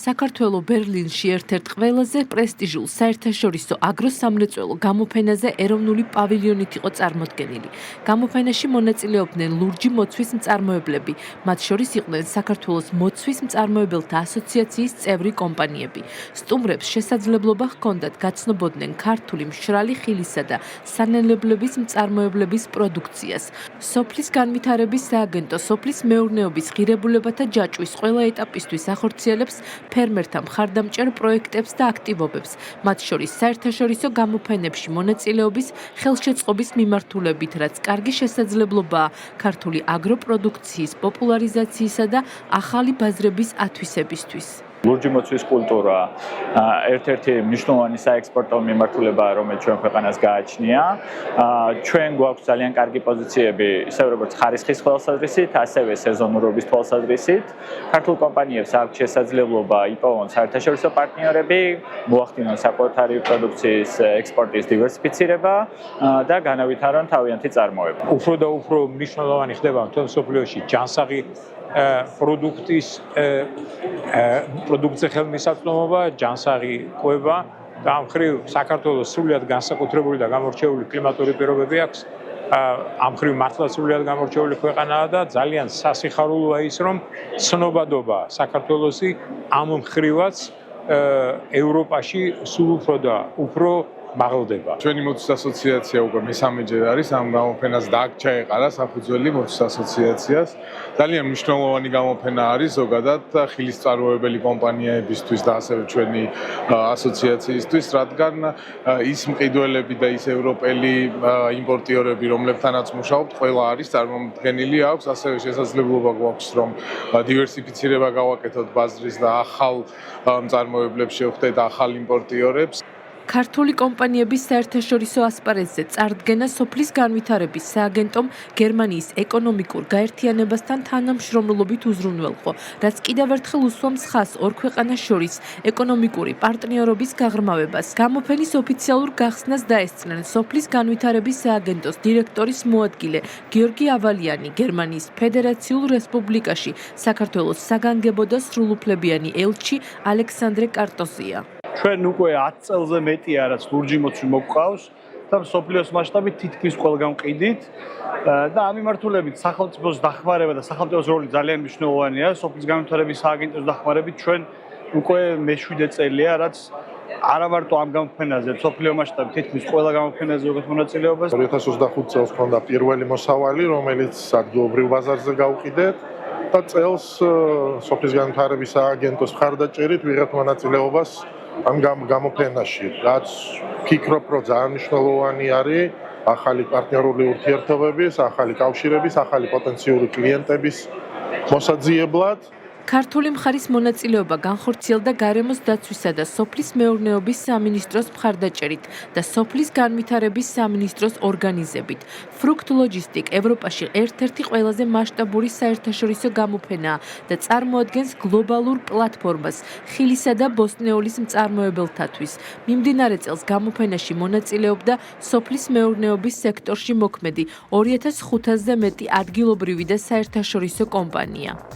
საქართველოს ბერლინში ერთ-ერთ ყველაზე პრესტიჟულ საერთაშორისო აგროსამრეწველო გამოფენაზე ეროვნული პავილიონით იყო წარმოდგენილი. გამოფენაში მონაწილეობდნენ ლურჯი მოცვის მწარმოებლები, მათ შორის იყვნენ საქართველოს მოცვის მწარმოებელთა ასოციაციის წევრი კომპანიები. სტუმრებს შესაძლებლობა ჰქონდათ გაცნობოდნენ ქართული მშრალი ხილისა და სანენებლების მწარმოებლების პროდუქციას. სოფლის განვითარების სააგენტო სოფლის მეურნეობის ღირებულებათა ჯაჭვის ყველა ეტაპისთვის ახორციელებს ფერმერთა მხარდამჭერ პროექტებს და აქტივობებს, მათ შორის საერთაშორისო გამოფენებში მონაწილეობის ხელშეწყობის მიმართულებით, რაც კარგი შესაძლებლობაა ქართული აგროპროდუქციის პოპულარიზაციისა და ახალი ბაზრების ათვისებისთვის. ლურჯი მოცვის კულტურა ერთ-ერთი მნიშვნელოვანი საექსპორტო მიმართულებაა, რომელიც ჩვენ ქვეყანას გააჩნია. ჩვენ გვაქვს ძალიან კარგი პოზიციები, ისე როგორც ხარისხის თვალსაზრისით, ასევე სეზონურობის თვალსაზრისით. ქართულ კომპანიებს აქვს შესაძლებლობა იპოვონ საერთაშორისო პარტნიორები, მოახდინონ საკუთარი პროდუქციის ექსპორტის დივერსიფიცირება და განავითარონ თავიანთი წარმოება. უფრო და უფრო მნიშვნელოვანი ხდება მთელ მსოფლიოში ჯანსაღი პროდუქცია ხელმისაწვდომობა, ჯანსაღი კვება და ამ მხრივ საქართველოს სრულიად განსაკუთრებული და გამორჩეული კლიმატური პირობები აქვს. ამ მხრივ მართლაც სრულიად გამორჩეული ქვეყანაა და ძალიან სასიხარულოა ის, რომ ცნობადობა საქართველოსი ამ მხრივაც ევროპაში სულ უფრო და უფრო მაღლდება. ჩვენი მოცვის ასოციაცია უკვე მესამეჯერ არის ამ გამოფენას დააჩაეყარა საფუძველი მოცვის ასოციაციას. ძალიან მნიშვნელოვანი გამოფენა არის ზოგადად ხილის მწარმოებელი კომპანიებისთვის და ასევე ჩვენი ასოციაციისთვის, რადგან ის მყიდველები და ის ევროპელი იმპორტიორები, რომლებთანაც მუშაობთ, ყველა არის წარმოდგენილი აქვს, ასევე შესაძლებლობა გვაქვს, რომ დივერსიფიცირება გავაკეთოთ ბაზრის და ახალ მწარმოებლებს შევხვდეთ, ახალ იმპორტიორებს. ქართული კომპანიების საერთაშორისო ასპარეზზე წარდგენა სოფლის განვითარების სააგენტომ გერმანიის ეკონომიკურ გაერთიანებასთან თანამშრომლობით უზრუნველყო, რაც კიდევ ერთხელ უსვამს ხაზს ორ ქვეყანას შორის ეკონომიკური პარტნიორობის გაღრმავებას. გამოფენის ოფიციალურ გახსნას დაესწრნენ სოფლის განვითარების სააგენტოს დირექტორის მოადგილე გიორგი ავალიანი, გერმანიის ფედერაციულ რესპუბლიკაში საქართველოს საგანგებო და სრულუფლებიანი ელჩი ალექსანდრე კარტოზია. ჩვენ უკვე 10 წელზე მეტია, რაც ლურჯი მოცვი მოგვყავს და მსოფლიოს მასშტაბით თითქმის ყველგან ვყიდით და ამ მიმართულებით სახელმწიფოს დახმარება და სახელმწიფოს როლი ძალიან მნიშვნელოვანია. სოფლის განვითარების სააგენტოს დახმარებით ჩვენ უკვე მე-7 წელია, რაც არა მარტო ამ გამოფენაზე, მსოფლიო მასშტაბით თითქმის ყველა გამოფენაზე ვიღებთ მონაწილეობას. 2025 წელს ჰქონდა პირველი მოსავალი, რომელიც ადგილობრივ ბაზარზე გავყიდეთ. და წელს სოფლის განვითარების სააგენტოს მხარდაჭერით ვიღებთ მონაწილეობას ამ გამოფენაში, რაც ფიქრობ, რომ ძალიან მნიშვნელოვანი არის ახალი პარტნიორული ურთიერთობების, ახალი კავშირების, ახალი პოტენციური კლიენტების მოსაძიებლად. ქართული მხარის მონაწილეობა განხორციელდა გარემოს დაცვისა და სოფლის მეურნეობის სამინისტროს მხარდაჭერით და სოფლის განვითარების სამინისტროს ორგანიზებით. Fruct Logistic ევროპაში ერთ-ერთი ყველაზე მასშტაბური საერთაშორისო გამოფენაა და წარმოადგენს გლობალურ პლატფორმას ხილისა და ბოსტნეულის მწარმოებელთათვის. მიმდინარე წელს გამოფენაში მონაწილეობდა სოფლის მეურნეობის სექტორში მოქმედი 2500-ზე მეტი ადგილობრივი და საერთაშორისო კომპანია.